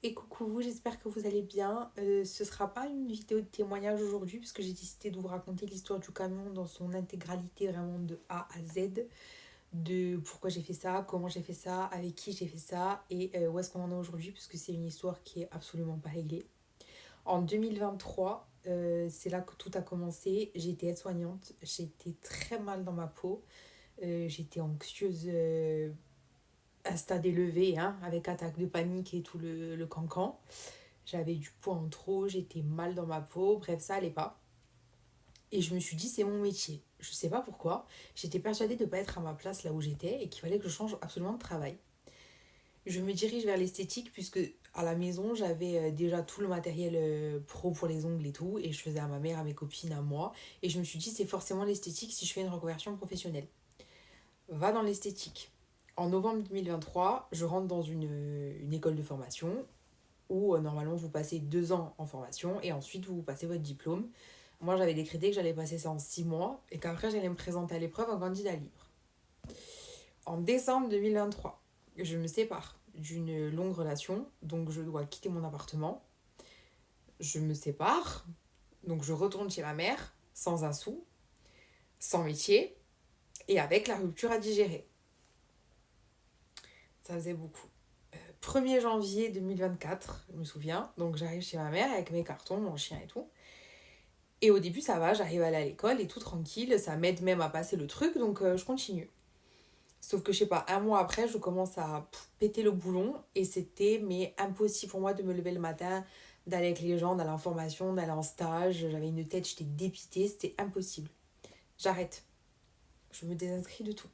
Et coucou, j'espère que vous allez bien. Ce sera pas une vidéo de témoignage aujourd'hui parce que j'ai décidé de vous raconter l'histoire du camion dans son intégralité, vraiment de A à Z, de pourquoi j'ai fait ça, comment j'ai fait ça, avec qui j'ai fait ça et où est-ce qu'on en est aujourd'hui parce que c'est une histoire qui est absolument pas réglée. En 2023, c'est là que tout a commencé. J'étais aide-soignante, j'étais très mal dans ma peau, j'étais anxieuse à stade élevé, hein, avec attaque de panique et tout le cancan. J'avais du poids en trop, j'étais mal dans ma peau, bref, ça allait pas. Et je me suis dit, c'est mon métier. Je sais pas pourquoi. J'étais persuadée de ne pas être à ma place là où j'étais et qu'il fallait que je change absolument de travail. Je me dirige vers l'esthétique puisque à la maison, j'avais déjà tout le matériel pro pour les ongles et tout. Et je faisais à ma mère, à mes copines, à moi. Et je me suis dit, c'est forcément l'esthétique si je fais une reconversion professionnelle. Va dans l'esthétique. En novembre 2023, je rentre dans une école de formation où normalement vous passez 2 ans en formation et ensuite vous passez votre diplôme. Moi j'avais décrété que j'allais passer ça en 6 mois et qu'après j'allais me présenter à l'épreuve en candidat libre. En décembre 2023, je me sépare d'une longue relation, donc je dois quitter mon appartement. Je me sépare, donc je retourne chez ma mère, sans un sou, sans métier et avec la rupture à digérer. Ça faisait beaucoup. 1er janvier 2024, je me souviens, donc j'arrive chez ma mère avec mes cartons, mon chien et tout. Et au début, ça va, j'arrive à aller à l'école et tout tranquille, ça m'aide même à passer le truc, donc je continue. Sauf que je sais pas, un mois après, je commence à péter le boulon et c'était mais impossible pour moi de me lever le matin, d'aller avec les gens, d'aller en formation, d'aller en stage. J'avais une tête, j'étais dépitée, c'était impossible. J'arrête. Je me désinscris de tout.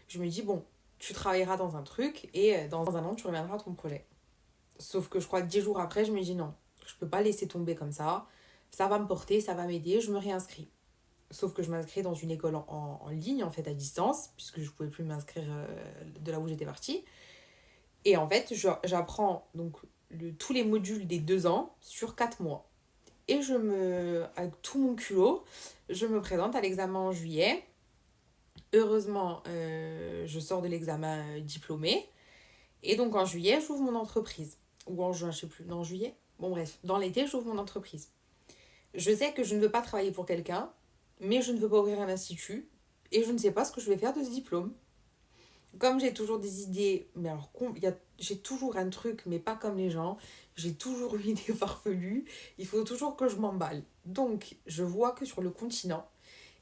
Je me dis, bon, tu travailleras dans un truc et dans un an, tu reviendras à ton projet. Sauf que je crois que 10 jours après, je me dis non, je peux pas laisser tomber comme ça. Ça va me porter, ça va m'aider, je me réinscris. Sauf que je m'inscris dans une école en ligne, en fait, à distance, puisque je pouvais plus m'inscrire de là où j'étais partie. Et en fait, j'apprends donc tous les modules des 2 ans sur 4 mois. Et avec tout mon culot, je me présente à l'examen en juillet. Heureusement, je sors de l'examen diplômée. Et donc en juillet, j'ouvre mon entreprise. Ou en juin, je sais plus. Non, en juillet. Bon, bref, dans l'été, j'ouvre mon entreprise. Je sais que je ne veux pas travailler pour quelqu'un, mais je ne veux pas ouvrir un institut. Et je ne sais pas ce que je vais faire de ce diplôme. Comme j'ai toujours des idées, mais alors j'ai toujours un truc, mais pas comme les gens. J'ai toujours une idée farfelue. Il faut toujours que je m'emballe. Donc, je vois que sur le continent,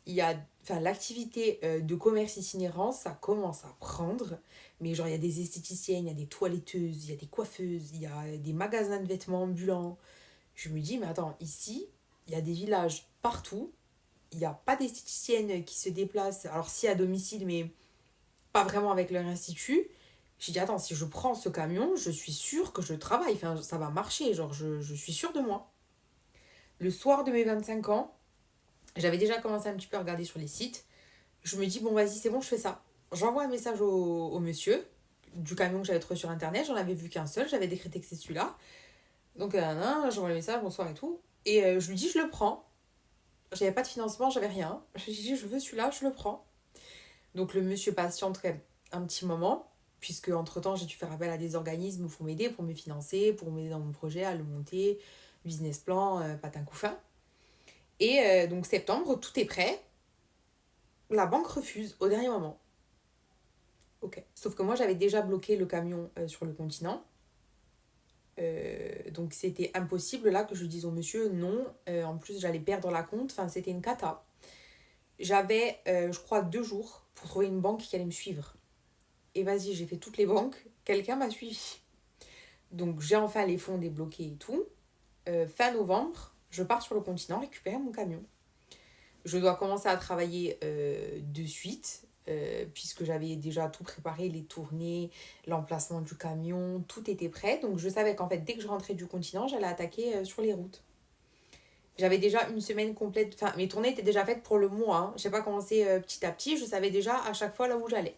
il y a, enfin, l'activité de commerce itinérant, ça commence à prendre. Mais genre, il y a des esthéticiennes, il y a des toiletteuses, il y a des coiffeuses, il y a des magasins de vêtements ambulants. Je me dis, mais attends, ici, il y a des villages partout. Il n'y a pas d'esthéticiennes qui se déplacent. Alors, si à domicile, mais pas vraiment avec leur institut. J'ai dit, attends, si je prends ce camion, je suis sûre que je travaille. Enfin, ça va marcher. Genre, je suis sûre de moi. Le soir de mes 25 ans, j'avais déjà commencé un petit peu à regarder sur les sites. Je me dis, bon, vas-y, c'est bon, je fais ça. J'envoie un message au monsieur du camion que j'avais trouvé sur internet. J'en avais vu qu'un seul. J'avais décrété que c'est celui-là. Donc, j'envoie le message, bonsoir et tout. Et je lui dis, je le prends. J'avais pas de financement, j'avais rien. Je lui dis, je veux celui-là, je le prends. Donc, le monsieur patiente quand même un petit moment, puisque entre-temps, j'ai dû faire appel à des organismes pour m'aider, pour me financer, pour m'aider dans mon projet, à le monter, business plan, patin couffin. Et donc, septembre, tout est prêt. La banque refuse au dernier moment. Ok. Sauf que moi, j'avais déjà bloqué le camion sur le continent. Donc c'était impossible là que je dise au monsieur non. En plus j'allais perdre la compte. Enfin c'était une cata. J'avais je crois 2 jours pour trouver une banque qui allait me suivre. Et vas-y, j'ai fait toutes les banques. Quelqu'un m'a suivi. Donc j'ai enfin les fonds débloqués et tout. Fin novembre, je pars sur le continent récupérer mon camion. Je dois commencer à travailler de suite, puisque j'avais déjà tout préparé, les tournées, l'emplacement du camion, tout était prêt. Donc je savais qu'en fait, dès que je rentrais du continent, j'allais attaquer sur les routes. J'avais déjà une semaine complète, enfin mes tournées étaient déjà faites pour le mois. Hein. J'ai pas commencé petit à petit, je savais déjà à chaque fois là où j'allais.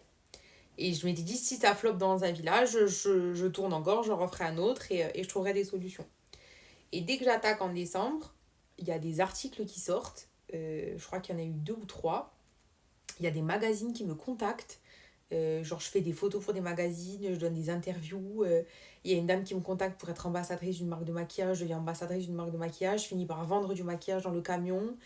Et je m'étais dit, si ça floppe dans un village, je tourne encore, je referai un autre et je trouverai des solutions. Et dès que j'attaque en décembre, il y a des articles qui sortent. Je crois qu'il y en a eu 2 ou 3. Il y a des magazines qui me contactent Genre, je fais des photos pour des magazines, je donne des interviews. Il y a une dame qui me contacte pour être ambassadrice d'une marque de maquillage. Je deviens ambassadrice d'une marque de maquillage. Je finis par vendre du maquillage dans le camion.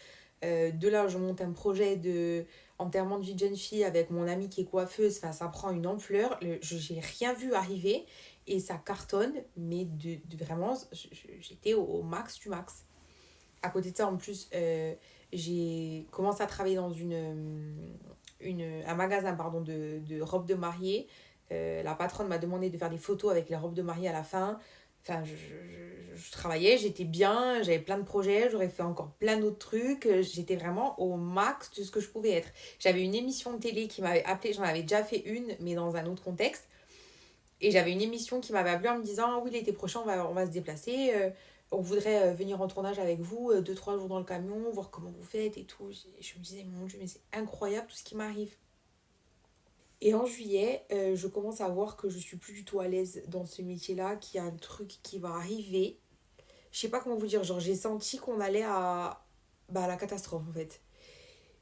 De là, je monte un projet de enterrement de vie de jeune fille avec mon amie qui est coiffeuse. Enfin, ça prend une ampleur. J'ai rien vu arriver et ça cartonne. Mais vraiment, j'étais au max du max. À côté de ça, en plus, j'ai commencé à travailler dans un magasin pardon, de robes de mariée. La patronne m'a demandé de faire des photos avec les robes de mariée à la fin. Enfin, je travaillais, j'étais bien, j'avais plein de projets, j'aurais fait encore plein d'autres trucs. J'étais vraiment au max de ce que je pouvais être. J'avais une émission de télé qui m'avait appelée, j'en avais déjà fait une, mais dans un autre contexte. Et j'avais une émission qui m'avait appelée en me disant ah oui, l'été prochain, on va se déplacer. On voudrait venir en tournage avec vous, 2-3 jours dans le camion, voir comment vous faites et tout. Je me disais, mon Dieu, mais c'est incroyable tout ce qui m'arrive. Et en juillet, je commence à voir que je suis plus du tout à l'aise dans ce métier-là, qu'il y a un truc qui va arriver. Je sais pas comment vous dire, genre j'ai senti qu'on allait à la catastrophe en fait.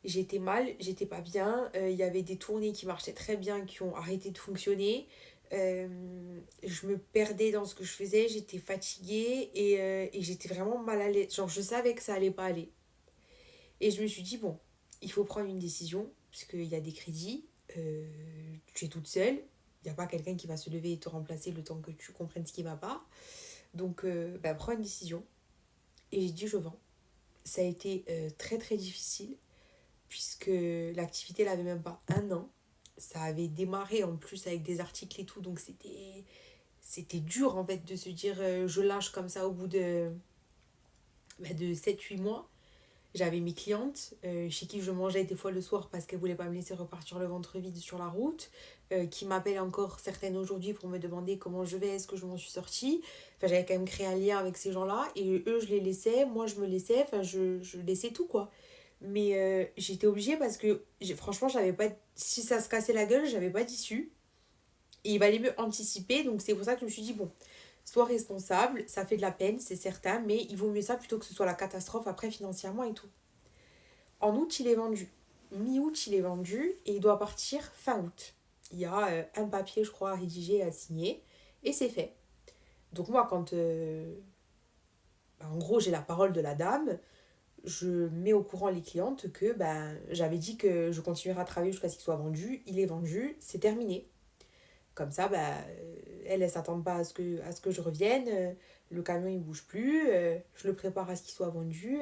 J'étais mal, j'étais pas bien. Il y avait des tournées qui marchaient très bien, qui ont arrêté de fonctionner. Euh, je me perdais dans ce que je faisais, j'étais fatiguée et j'étais vraiment mal à l'aise. Genre, je savais que ça allait pas aller. Et je me suis dit, bon, il faut prendre une décision, puisqu'il y a des crédits, tu es toute seule, il n'y a pas quelqu'un qui va se lever et te remplacer le temps que tu comprennes ce qui va pas. Donc, bah, prends une décision. Et j'ai dit, je vends. Ça a été très très difficile puisque l'activité n'avait même pas un an. Ça avait démarré en plus avec des articles et tout, donc c'était dur en fait de se dire je lâche comme ça au bout de 7-8 mois. J'avais mes clientes chez qui je mangeais des fois le soir parce qu'elles ne voulaient pas me laisser repartir le ventre vide sur la route, qui m'appellent encore certaines aujourd'hui pour me demander comment je vais, est-ce que je m'en suis sortie. Enfin, j'avais quand même créé un lien avec ces gens-là et eux, je les laissais, moi, je me laissais, enfin, je laissais tout quoi. Mais j'étais obligée parce que franchement, j'avais pas, si ça se cassait la gueule, j'avais pas d'issue. Et il valait mieux anticiper, donc c'est pour ça que je me suis dit, bon, sois responsable, ça fait de la peine, c'est certain, mais il vaut mieux ça plutôt que ce soit la catastrophe après financièrement et tout. En août, il est vendu. Mi-août, il est vendu et il doit partir fin août. Il y a un papier, je crois, à rédiger, à signer et c'est fait. Donc moi, quand en gros j'ai la parole de la dame, je mets au courant les clientes que j'avais dit que je continuerai à travailler jusqu'à ce qu'il soit vendu. Il est vendu, c'est terminé. Comme ça, elles ne s'attendent pas à ce que je revienne. Le camion, il bouge plus. Je le prépare à ce qu'il soit vendu.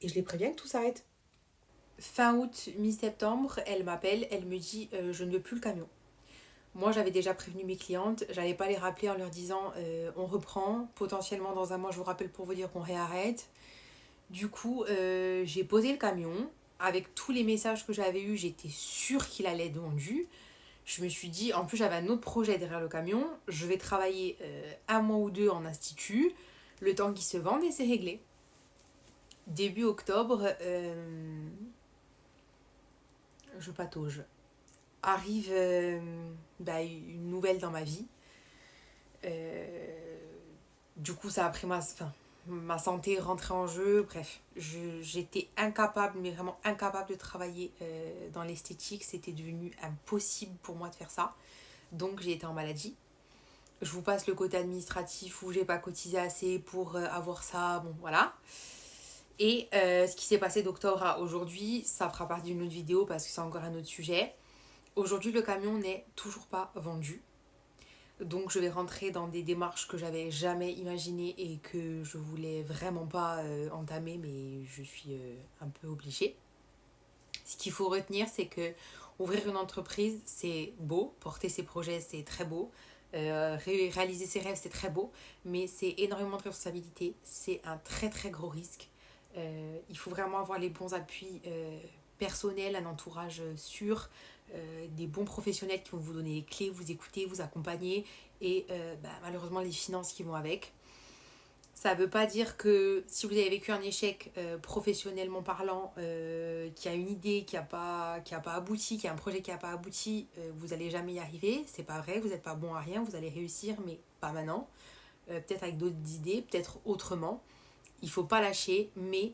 Et je les préviens que tout s'arrête. Fin août, mi-septembre, elle m'appelle, elle me dit je ne veux plus le camion. Moi, j'avais déjà prévenu mes clientes, j'allais pas les rappeler en leur disant on reprend, potentiellement dans un mois, je vous rappelle pour vous dire qu'on réarrête. Du coup, j'ai posé le camion. Avec tous les messages que j'avais eus, j'étais sûre qu'il allait être vendu. Je me suis dit, en plus, j'avais un autre projet derrière le camion. Je vais travailler un mois ou deux en institut, le temps qu'il se vende et c'est réglé. Début octobre, je patauge. Arrive une nouvelle dans ma vie. Du coup, ça a pris ma santé rentrait en jeu. Bref, j'étais incapable, mais vraiment incapable de travailler dans l'esthétique. C'était devenu impossible pour moi de faire ça. Donc, j'ai été en maladie. Je vous passe le côté administratif où j'ai pas cotisé assez pour avoir ça. Bon, voilà. Et ce qui s'est passé d'octobre à aujourd'hui, ça fera partie d'une autre vidéo parce que c'est encore un autre sujet. Aujourd'hui, le camion n'est toujours pas vendu. Donc je vais rentrer dans des démarches que j'avais jamais imaginées et que je voulais vraiment pas entamer, mais je suis un peu obligée. Ce qu'il faut retenir, c'est que ouvrir une entreprise, c'est beau, porter ses projets, c'est très beau, réaliser ses rêves, c'est très beau, mais c'est énormément de responsabilité, c'est un très très gros risque. Il faut vraiment avoir les bons appuis personnels, un entourage sûr, des bons professionnels qui vont vous donner les clés, vous écouter, vous accompagner et malheureusement les finances qui vont avec. Ça ne veut pas dire que si vous avez vécu un échec professionnellement parlant, qui a une idée qui n'a pas abouti, qui a un projet qui n'a pas abouti, vous n'allez jamais y arriver. C'est pas vrai, vous n'êtes pas bon à rien, vous allez réussir, mais pas maintenant. Peut-être avec d'autres idées, peut-être autrement. Il ne faut pas lâcher, mais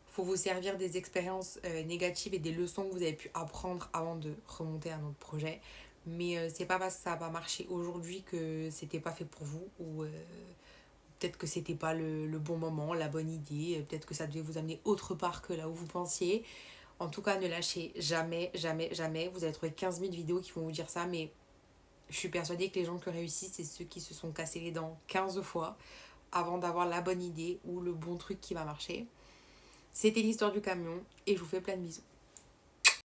Faut vous servir des expériences négatives et des leçons que vous avez pu apprendre avant de remonter à un autre projet. Mais c'est pas parce que ça n'a pas marché aujourd'hui que c'était pas fait pour vous ou peut-être que c'était pas le bon moment, la bonne idée, peut-être que ça devait vous amener autre part que là où vous pensiez. En tout cas, ne lâchez jamais, jamais, jamais. Vous allez trouver 15 000 vidéos qui vont vous dire ça, mais je suis persuadée que les gens qui réussissent, c'est ceux qui se sont cassés les dents 15 fois avant d'avoir la bonne idée ou le bon truc qui va marcher. C'était l'histoire du camion et je vous fais plein de bisous.